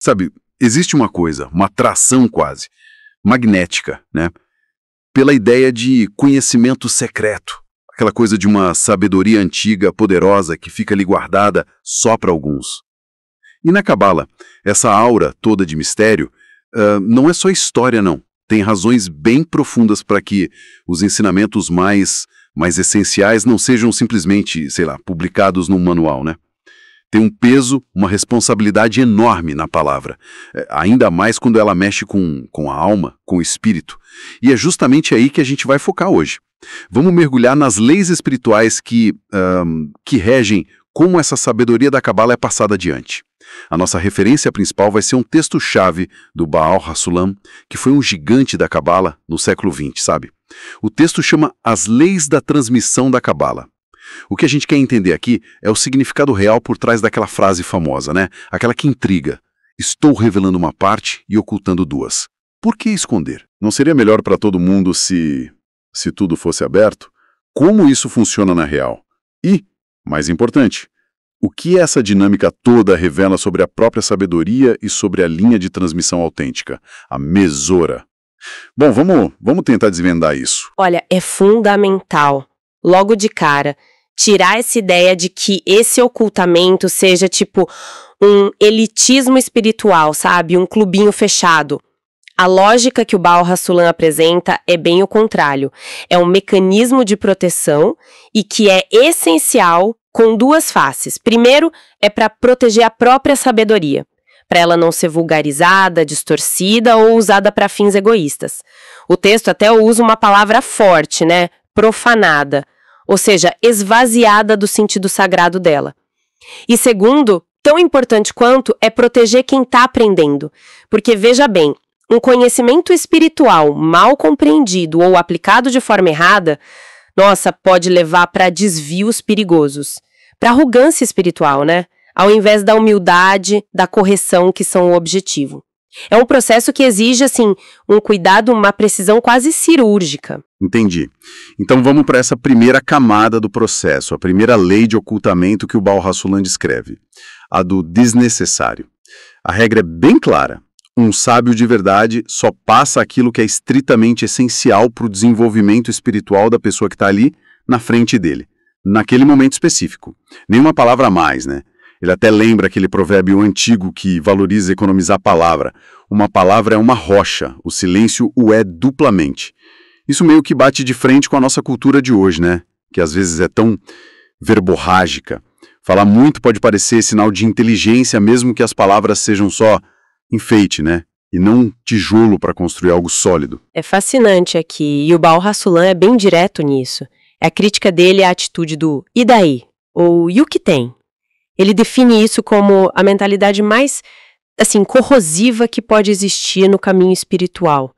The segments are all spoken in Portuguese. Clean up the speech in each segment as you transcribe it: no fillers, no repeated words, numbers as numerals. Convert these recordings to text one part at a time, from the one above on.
Sabe, existe uma coisa, uma atração quase, magnética, né? Pela ideia de conhecimento secreto. Aquela coisa de uma sabedoria antiga, poderosa, que fica ali guardada só para alguns. E na Cabala, essa aura toda de mistério, não é só história, não. Tem razões bem profundas para que os ensinamentos mais essenciais não sejam simplesmente, sei lá, publicados num manual, né? Tem um peso, uma responsabilidade enorme na palavra, ainda mais quando ela mexe com a alma, com o espírito. E é justamente aí que a gente vai focar hoje. Vamos mergulhar nas leis espirituais que regem como essa sabedoria da Cabala é passada adiante. A nossa referência principal vai ser um texto-chave do Baal HaSulam, que foi um gigante da Cabala no século XX, sabe? O texto chama As Leis da Transmissão da Cabala. O que a gente quer entender aqui é o significado real por trás daquela frase famosa, né? Aquela que intriga. Estou revelando uma parte e ocultando duas. Por que esconder? Não seria melhor para todo mundo se tudo fosse aberto? Como isso funciona na real? E, mais importante, o que essa dinâmica toda revela sobre a própria sabedoria e sobre a linha de transmissão autêntica, a mesora? Bom, vamos tentar desvendar isso. Olha, é fundamental, logo de cara, tirar essa ideia de que esse ocultamento seja tipo um elitismo espiritual, sabe? Um clubinho fechado. A lógica que o Baal HaSulam apresenta é bem o contrário. É um mecanismo de proteção e que é essencial com duas faces. Primeiro, é para proteger a própria sabedoria, para ela não ser vulgarizada, distorcida ou usada para fins egoístas. O texto até usa uma palavra forte, né? Profanada, ou seja, esvaziada do sentido sagrado dela. E segundo, tão importante quanto, é proteger quem está aprendendo. Porque, veja bem, um conhecimento espiritual mal compreendido ou aplicado de forma errada, nossa, pode levar para desvios perigosos. Para arrogância espiritual, né? Ao invés da humildade, da correção que são o objetivo. É um processo que exige, assim, um cuidado, uma precisão quase cirúrgica. Entendi. Então vamos para essa primeira camada do processo, a primeira lei de ocultamento que o Baal HaSulam descreve, a do desnecessário. A regra é bem clara. Um sábio de verdade só passa aquilo que é estritamente essencial para o desenvolvimento espiritual da pessoa que está ali na frente dele, naquele momento específico. Nenhuma palavra a mais, né? Ele até lembra aquele provérbio antigo que valoriza economizar a palavra. Uma palavra é uma rocha, o silêncio o é duplamente. Isso meio que bate de frente com a nossa cultura de hoje, né? Que às vezes é tão verborrágica. Falar muito pode parecer sinal de inteligência, mesmo que as palavras sejam só enfeite, né? E não um tijolo para construir algo sólido. É fascinante aqui, e o Baal HaSulam é bem direto nisso. A crítica dele é a atitude do "e daí?" ou "e o que tem?" Ele define isso como a mentalidade mais, assim, corrosiva que pode existir no caminho espiritual.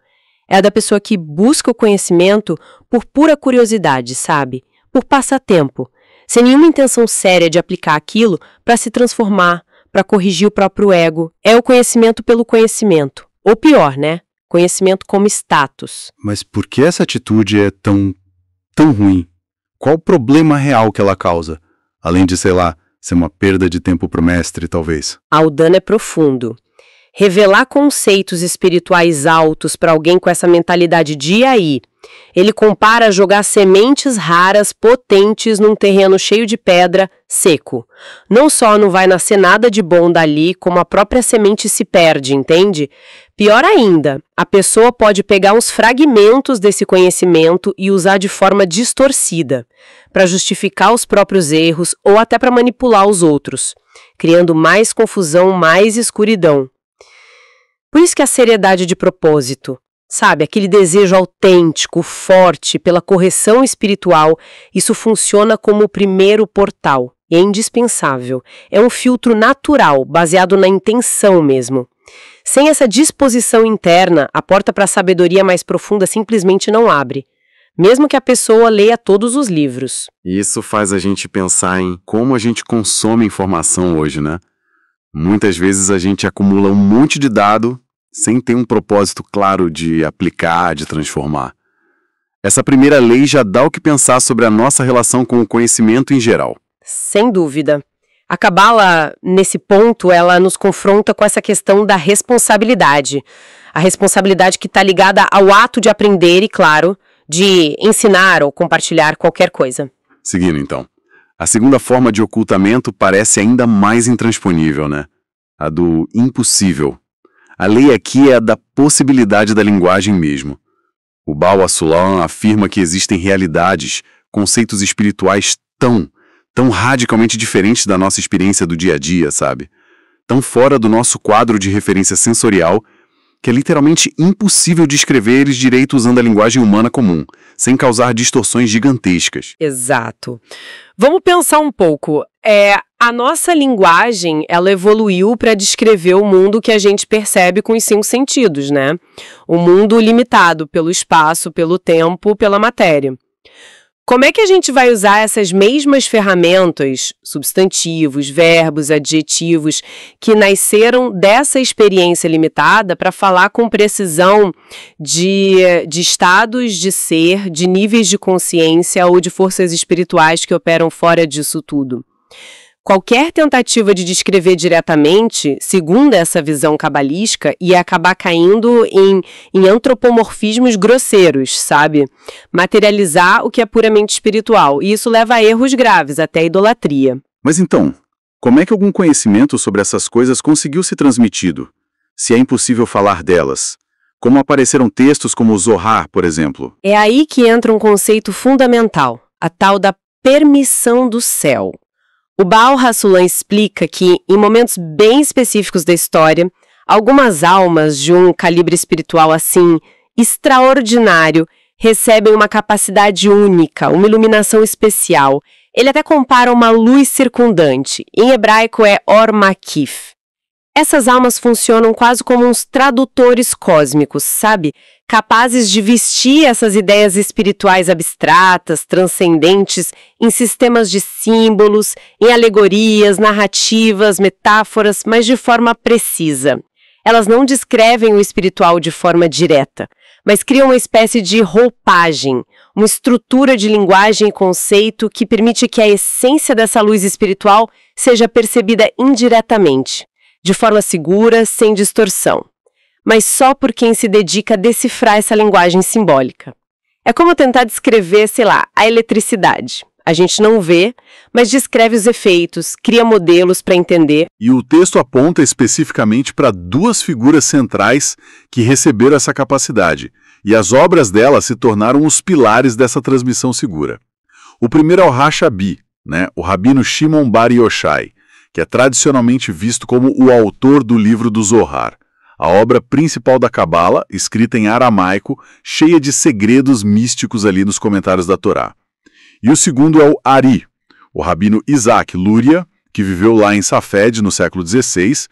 É a da pessoa que busca o conhecimento por pura curiosidade, sabe? Por passatempo, sem nenhuma intenção séria de aplicar aquilo para se transformar, para corrigir o próprio ego. É o conhecimento pelo conhecimento. Ou pior, né? Conhecimento como status. Mas por que essa atitude é tão ruim? Qual o problema real que ela causa? Além de, sei lá, ser uma perda de tempo para o mestre, talvez. O dano é profundo. Revelar conceitos espirituais altos para alguém com essa mentalidade de "e aí?" Ele compara a jogar sementes raras, potentes, num terreno cheio de pedra, seco. Não só não vai nascer nada de bom dali, como a própria semente se perde, entende? Pior ainda, a pessoa pode pegar uns fragmentos desse conhecimento e usar de forma distorcida, para justificar os próprios erros ou até para manipular os outros, criando mais confusão, mais escuridão. Por isso que a seriedade de propósito, sabe, aquele desejo autêntico, forte, pela correção espiritual, isso funciona como o primeiro portal. E é indispensável. É um filtro natural, baseado na intenção mesmo. Sem essa disposição interna, a porta para a sabedoria mais profunda simplesmente não abre. Mesmo que a pessoa leia todos os livros. Isso faz a gente pensar em como a gente consome informação hoje, né? Muitas vezes a gente acumula um monte de dado sem ter um propósito claro de aplicar, de transformar. Essa primeira lei já dá o que pensar sobre a nossa relação com o conhecimento em geral. Sem dúvida. A Cabala, nesse ponto, ela nos confronta com essa questão da responsabilidade. A responsabilidade que está ligada ao ato de aprender e, claro, de ensinar ou compartilhar qualquer coisa. Seguindo, então. A segunda forma de ocultamento parece ainda mais intransponível, né? A do impossível. A lei aqui é a da possibilidade da linguagem mesmo. O Baal HaSulam afirma que existem realidades, conceitos espirituais tão radicalmente diferentes da nossa experiência do dia a dia, sabe? Tão fora do nosso quadro de referência sensorial, que é literalmente impossível descrever eles direito usando a linguagem humana comum, sem causar distorções gigantescas. Exato. Vamos pensar um pouco. A nossa linguagem, ela evoluiu para descrever o mundo que a gente percebe com os 5 sentidos, né? O mundo limitado pelo espaço, pelo tempo, pela matéria. Como é que a gente vai usar essas mesmas ferramentas, substantivos, verbos, adjetivos, que nasceram dessa experiência limitada para falar com precisão de estados de ser, de níveis de consciência ou de forças espirituais que operam fora disso tudo? Qualquer tentativa de descrever diretamente, segundo essa visão cabalística, ia acabar caindo em antropomorfismos grosseiros, sabe? Materializar o que é puramente espiritual. E isso leva a erros graves, até a idolatria. Mas então, como é que algum conhecimento sobre essas coisas conseguiu ser transmitido, se é impossível falar delas? Como apareceram textos como o Zohar, por exemplo? É aí que entra um conceito fundamental, a tal da permissão do céu. O Baal HaSulam explica que, em momentos bem específicos da história, algumas almas de um calibre espiritual assim, extraordinário, recebem uma capacidade única, uma iluminação especial. Ele até compara uma luz circundante. Em hebraico é Or Makif. Essas almas funcionam quase como uns tradutores cósmicos, sabe? Capazes de vestir essas ideias espirituais abstratas, transcendentes, em sistemas de símbolos, em alegorias, narrativas, metáforas, mas de forma precisa. Elas não descrevem o espiritual de forma direta, mas criam uma espécie de roupagem, uma estrutura de linguagem e conceito que permite que a essência dessa luz espiritual seja percebida indiretamente, de forma segura, sem distorção. Mas só por quem se dedica a decifrar essa linguagem simbólica. É como tentar descrever, sei lá, a eletricidade. A gente não vê, mas descreve os efeitos, cria modelos para entender. E o texto aponta especificamente para 2 figuras centrais que receberam essa capacidade, e as obras delas se tornaram os pilares dessa transmissão segura. O primeiro é o Rashabi, né, o rabino Shimon Bar Yochai, que é tradicionalmente visto como o autor do livro do Zohar, a obra principal da Cabala, escrita em aramaico, cheia de segredos místicos ali nos comentários da Torá. E o segundo é o Ari, o rabino Isaac Luria, que viveu lá em Safed no século XVI.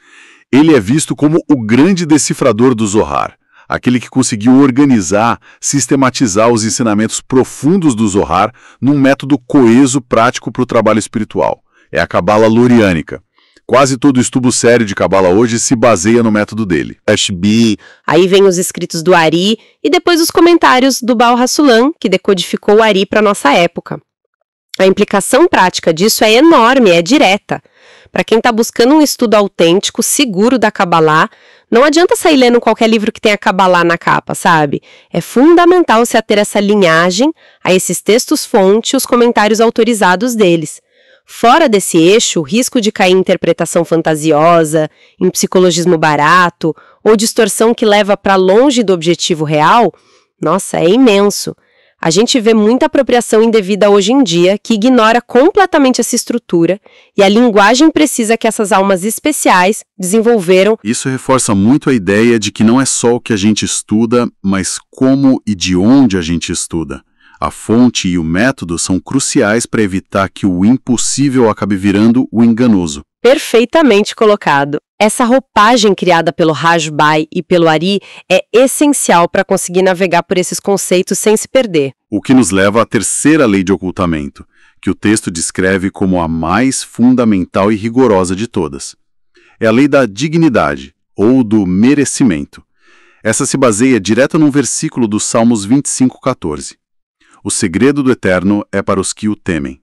Ele é visto como o grande decifrador do Zohar, aquele que conseguiu organizar, sistematizar os ensinamentos profundos do Zohar num método coeso prático para o trabalho espiritual. É a Cabala Luriânica. Quase todo estudo sério de Cabala hoje se baseia no método dele. Ashbi. Aí vem os escritos do Ari e depois os comentários do Baal HaSulam, que decodificou o Ari para nossa época. A implicação prática disso é enorme, é direta. Para quem está buscando um estudo autêntico, seguro da Cabalá, não adianta sair lendo qualquer livro que tenha Cabalá na capa, sabe? É fundamental se ater a essa linhagem, a esses textos-fonte e os comentários autorizados deles. Fora desse eixo, o risco de cair em interpretação fantasiosa, em psicologismo barato ou distorção que leva para longe do objetivo real, nossa, é imenso. A gente vê muita apropriação indevida hoje em dia que ignora completamente essa estrutura e a linguagem precisa que essas almas especiais desenvolveram. Isso reforça muito a ideia de que não é só o que a gente estuda, mas como e de onde a gente estuda. A fonte e o método são cruciais para evitar que o impossível acabe virando o enganoso. Perfeitamente colocado. Essa roupagem criada pelo Rashbai e pelo Ari é essencial para conseguir navegar por esses conceitos sem se perder. O que nos leva à terceira lei de ocultamento, que o texto descreve como a mais fundamental e rigorosa de todas. É a lei da dignidade, ou do merecimento. Essa se baseia direto num versículo dos Salmos 25:14. O segredo do Eterno é para os que o temem.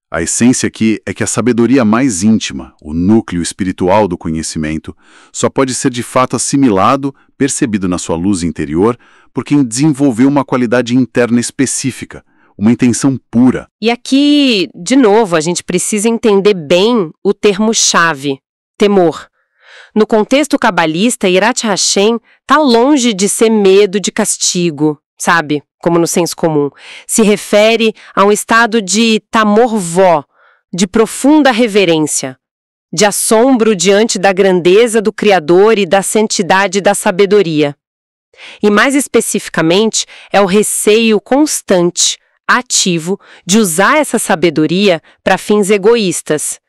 A essência aqui é que a sabedoria mais íntima, o núcleo espiritual do conhecimento, só pode ser de fato assimilado, percebido na sua luz interior, por quem desenvolveu uma qualidade interna específica, uma intenção pura. E aqui, de novo, a gente precisa entender bem o termo-chave, temor. No contexto cabalista, Yirat Hashem está longe de ser medo de castigo, sabe? Como no senso comum. Se refere a um estado de tamor-vó, de profunda reverência, de assombro diante da grandeza do Criador e da santidade da sabedoria. E mais especificamente, é o receio constante, ativo, de usar essa sabedoria para fins egoístas,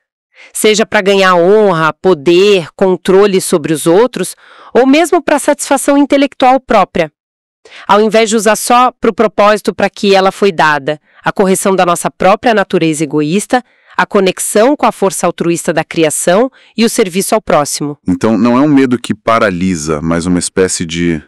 seja para ganhar honra, poder, controle sobre os outros, ou mesmo para satisfação intelectual própria. Ao invés de usar só para o propósito para que ela foi dada, a correção da nossa própria natureza egoísta, a conexão com a força altruísta da criação e o serviço ao próximo. Então, não é um medo que paralisa, mas uma espécie de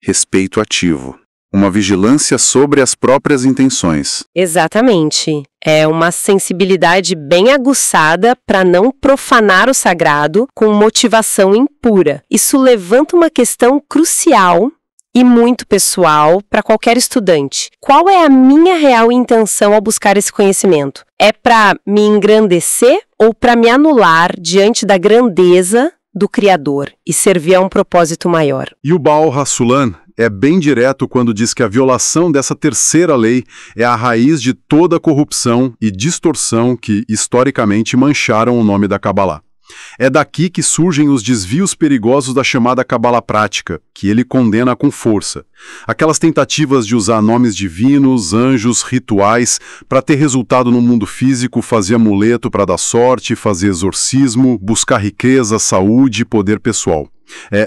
respeito ativo. Uma vigilância sobre as próprias intenções. Exatamente. É uma sensibilidade bem aguçada para não profanar o sagrado com motivação impura. Isso levanta uma questão crucial e muito pessoal para qualquer estudante. Qual é a minha real intenção ao buscar esse conhecimento? É para me engrandecer ou para me anular diante da grandeza do Criador e servir a um propósito maior? E o Baal HaSulam é bem direto quando diz que a violação dessa terceira lei é a raiz de toda a corrupção e distorção que, historicamente, mancharam o nome da Kabbalah. É daqui que surgem os desvios perigosos da chamada Kabbalah prática, que ele condena com força. Aquelas tentativas de usar nomes divinos, anjos, rituais, para ter resultado no mundo físico, fazer amuleto para dar sorte, fazer exorcismo, buscar riqueza, saúde e poder pessoal.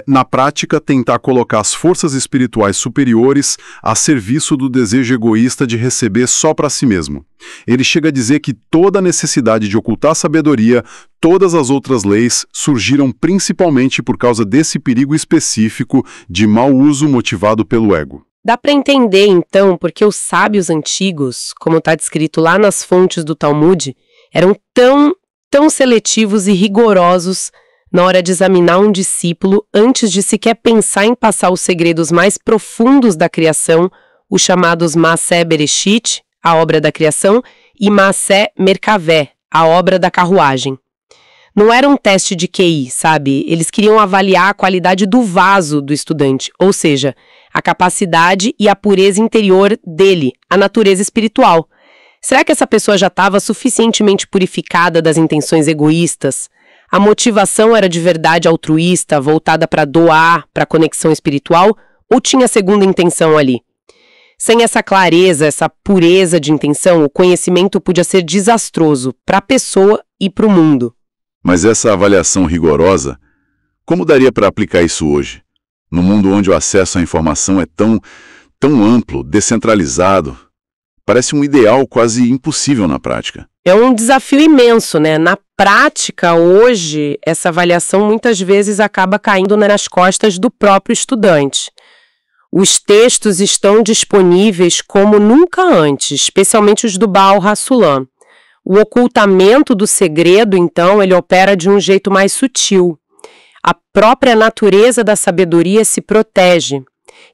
Na prática, tentar colocar as forças espirituais superiores a serviço do desejo egoísta de receber só para si mesmo. Ele chega a dizer que toda a necessidade de ocultar a sabedoria, todas as outras leis, surgiram principalmente por causa desse perigo específico de mau uso motivado pelo ego. Dá para entender, então, porque os sábios antigos, como está descrito lá nas fontes do Talmud, eram tão seletivos e rigorosos na hora de examinar um discípulo antes de sequer pensar em passar os segredos mais profundos da criação, os chamados Maaseh Bereshit, a obra da criação, e Maaseh Merkavé, a obra da carruagem. Não era um teste de QI, sabe? Eles queriam avaliar a qualidade do vaso do estudante, ou seja, a capacidade e a pureza interior dele, a natureza espiritual. Será que essa pessoa já estava suficientemente purificada das intenções egoístas? A motivação era de verdade altruísta, voltada para doar, para conexão espiritual, ou tinha segunda intenção ali? Sem essa clareza, essa pureza de intenção, o conhecimento podia ser desastroso para a pessoa e para o mundo. Mas essa avaliação rigorosa, como daria para aplicar isso hoje? No mundo onde o acesso à informação é tão amplo, descentralizado, parece um ideal quase impossível na prática. É um desafio imenso, né? Na prática, hoje, essa avaliação muitas vezes acaba caindo nas costas do próprio estudante. Os textos estão disponíveis como nunca antes, especialmente os do Baal HaSulam. O ocultamento do segredo, então, ele opera de um jeito mais sutil. A própria natureza da sabedoria se protege.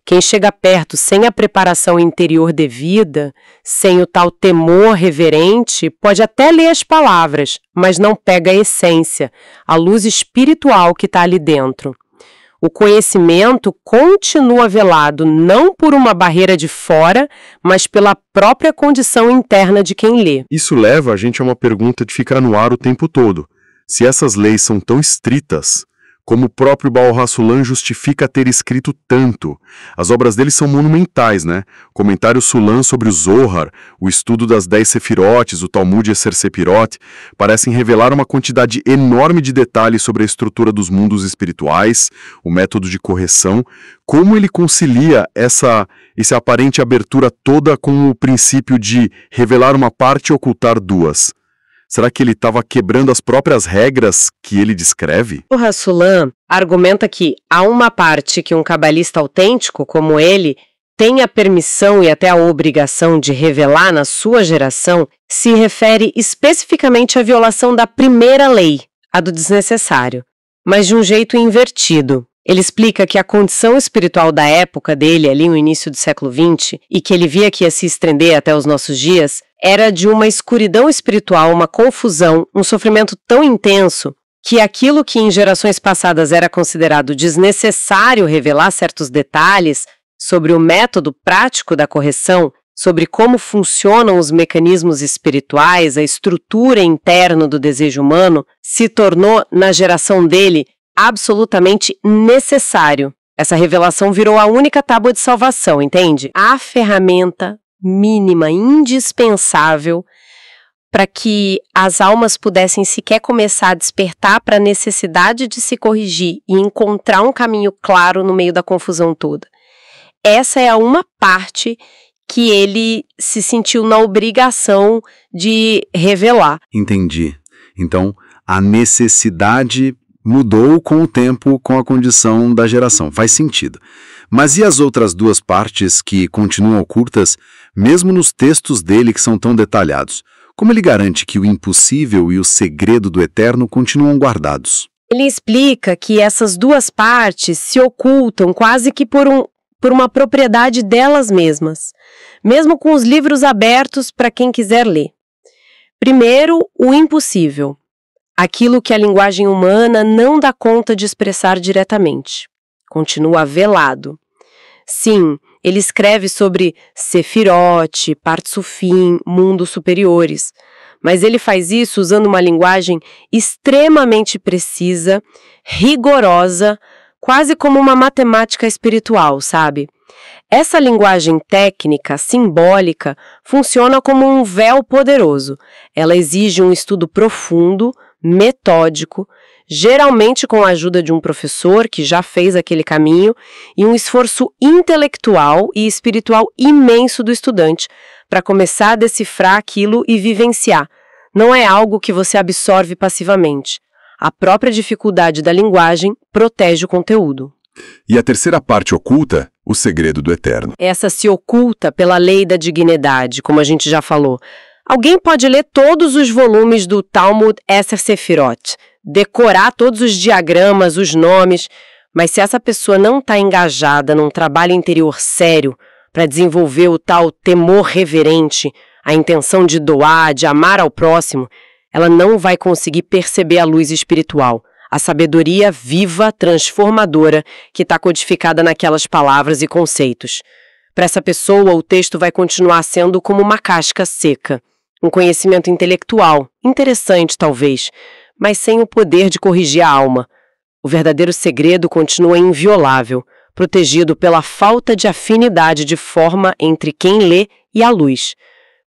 Quem chega perto sem a preparação interior devida, sem o tal temor reverente, pode até ler as palavras, mas não pega a essência, a luz espiritual que está ali dentro. O conhecimento continua velado não por uma barreira de fora, mas pela própria condição interna de quem lê. Isso leva a gente a uma pergunta de ficar no ar o tempo todo. Se essas leis são tão estritas, como o próprio Baal HaSulam justifica ter escrito tanto? As obras dele são monumentais, né? Comentário Sulam sobre o Zohar, o estudo das 10 Sefirotes, o Talmud Esser Sepirot, parecem revelar uma quantidade enorme de detalhes sobre a estrutura dos mundos espirituais, o método de correção. Como ele concilia essa aparente abertura toda com o princípio de revelar uma parte e ocultar duas? Será que ele estava quebrando as próprias regras que ele descreve? O HaSulam argumenta que há uma parte que um cabalista autêntico, como ele, tem a permissão e até a obrigação de revelar na sua geração se refere especificamente à violação da primeira lei, a do desnecessário, mas de um jeito invertido. Ele explica que a condição espiritual da época dele, ali no início do século XX, e que ele via que ia se estender até os nossos dias, era de uma escuridão espiritual, uma confusão, um sofrimento tão intenso que aquilo que em gerações passadas era considerado desnecessário revelar certos detalhes sobre o método prático da correção, sobre como funcionam os mecanismos espirituais, a estrutura interna do desejo humano, se tornou, na geração dele, absolutamente necessário. Essa revelação virou a única tábua de salvação, entende? A ferramenta mínima, indispensável para que as almas pudessem sequer começar a despertar para a necessidade de se corrigir e encontrar um caminho claro no meio da confusão toda. Essa é a uma parte que ele se sentiu na obrigação de revelar. Entendi. Então, a necessidade mudou com o tempo, com a condição da geração. Faz sentido. Mas e as outras duas partes que continuam ocultas, mesmo nos textos dele que são tão detalhados? Como ele garante que o impossível e o segredo do eterno continuam guardados? Ele explica que essas duas partes se ocultam quase que por uma propriedade delas mesmas, mesmo com os livros abertos para quem quiser ler. Primeiro, o impossível, aquilo que a linguagem humana não dá conta de expressar diretamente. Continua velado. Sim, ele escreve sobre Sefirote, Partsufim, mundos superiores, mas ele faz isso usando uma linguagem extremamente precisa, rigorosa, quase como uma matemática espiritual, sabe? Essa linguagem técnica, simbólica, funciona como um véu poderoso. Ela exige um estudo profundo, metódico, geralmente com a ajuda de um professor que já fez aquele caminho, e um esforço intelectual e espiritual imenso do estudante para começar a decifrar aquilo e vivenciar. Não é algo que você absorve passivamente. A própria dificuldade da linguagem protege o conteúdo. E a terceira parte oculta, o segredo do eterno. Essa se oculta pela lei da dignidade, como a gente já falou. Alguém pode ler todos os volumes do Talmud Esser Sefirot, decorar todos os diagramas, os nomes, mas se essa pessoa não está engajada num trabalho interior sério para desenvolver o tal temor reverente, a intenção de doar, de amar ao próximo, ela não vai conseguir perceber a luz espiritual, a sabedoria viva, transformadora, que está codificada naquelas palavras e conceitos. Para essa pessoa, o texto vai continuar sendo como uma casca seca, um conhecimento intelectual, interessante talvez, mas sem o poder de corrigir a alma. O verdadeiro segredo continua inviolável, protegido pela falta de afinidade de forma entre quem lê e a luz.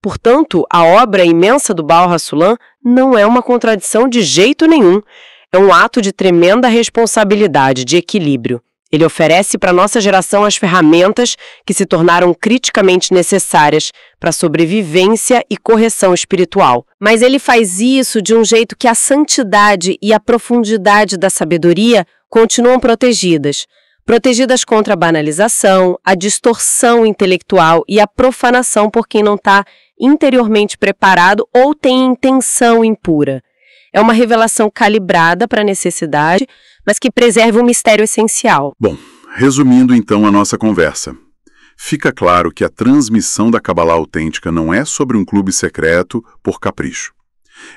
Portanto, a obra imensa do Baal HaSulam não é uma contradição de jeito nenhum. É um ato de tremenda responsabilidade, de equilíbrio. Ele oferece para nossa geração as ferramentas que se tornaram criticamente necessárias para a sobrevivência e correção espiritual. Mas ele faz isso de um jeito que a santidade e a profundidade da sabedoria continuam protegidas. Protegidas contra a banalização, a distorção intelectual e a profanação por quem não está interiormente preparado ou tem intenção impura. É uma revelação calibrada para a necessidade, mas que preserva um mistério essencial. Bom, resumindo então a nossa conversa. Fica claro que a transmissão da Kabbalah autêntica não é sobre um clube secreto por capricho.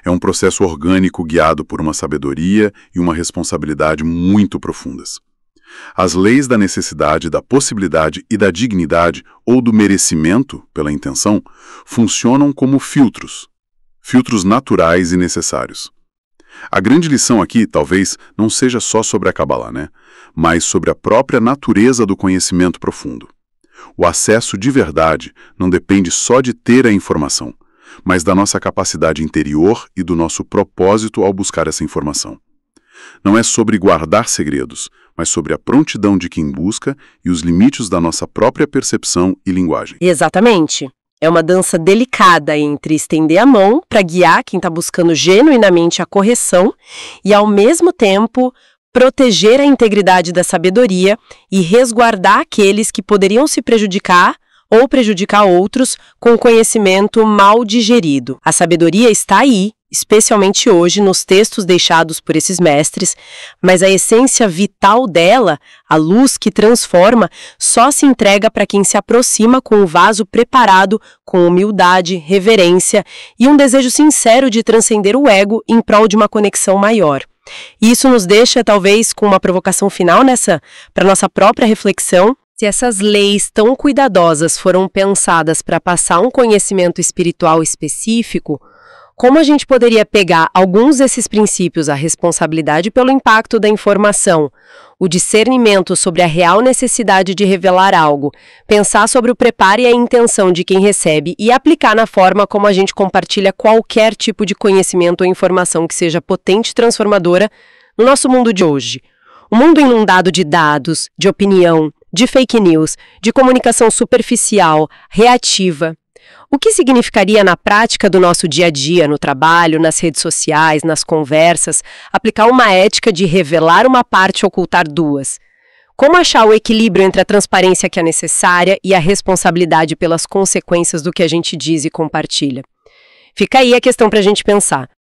É um processo orgânico guiado por uma sabedoria e uma responsabilidade muito profundas. As leis da necessidade, da possibilidade e da dignidade, ou do merecimento, pela intenção, funcionam como filtros naturais e necessários. A grande lição aqui, talvez, não seja só sobre a Kabbalah, né? Mas sobre a própria natureza do conhecimento profundo. O acesso de verdade não depende só de ter a informação, mas da nossa capacidade interior e do nosso propósito ao buscar essa informação. Não é sobre guardar segredos, mas sobre a prontidão de quem busca e os limites da nossa própria percepção e linguagem. Exatamente. É uma dança delicada entre estender a mão para guiar quem está buscando genuinamente a correção e, ao mesmo tempo, proteger a integridade da sabedoria e resguardar aqueles que poderiam se prejudicar ou prejudicar outros com conhecimento mal digerido. A sabedoria está aí, especialmente hoje nos textos deixados por esses mestres, mas a essência vital dela, a luz que transforma, só se entrega para quem se aproxima com o vaso preparado com humildade, reverência e um desejo sincero de transcender o ego em prol de uma conexão maior. E isso nos deixa, talvez, com uma provocação final para nossa própria reflexão. Se essas leis tão cuidadosas foram pensadas para passar um conhecimento espiritual específico, como a gente poderia pegar alguns desses princípios, a responsabilidade pelo impacto da informação, o discernimento sobre a real necessidade de revelar algo, pensar sobre o preparo e a intenção de quem recebe e aplicar na forma como a gente compartilha qualquer tipo de conhecimento ou informação que seja potente e transformadora no nosso mundo de hoje? Um mundo inundado de dados, de opinião, de fake news, de comunicação superficial, reativa. O que significaria na prática do nosso dia a dia, no trabalho, nas redes sociais, nas conversas, aplicar uma ética de revelar uma parte e ocultar duas? Como achar o equilíbrio entre a transparência que é necessária e a responsabilidade pelas consequências do que a gente diz e compartilha? Fica aí a questão para a gente pensar.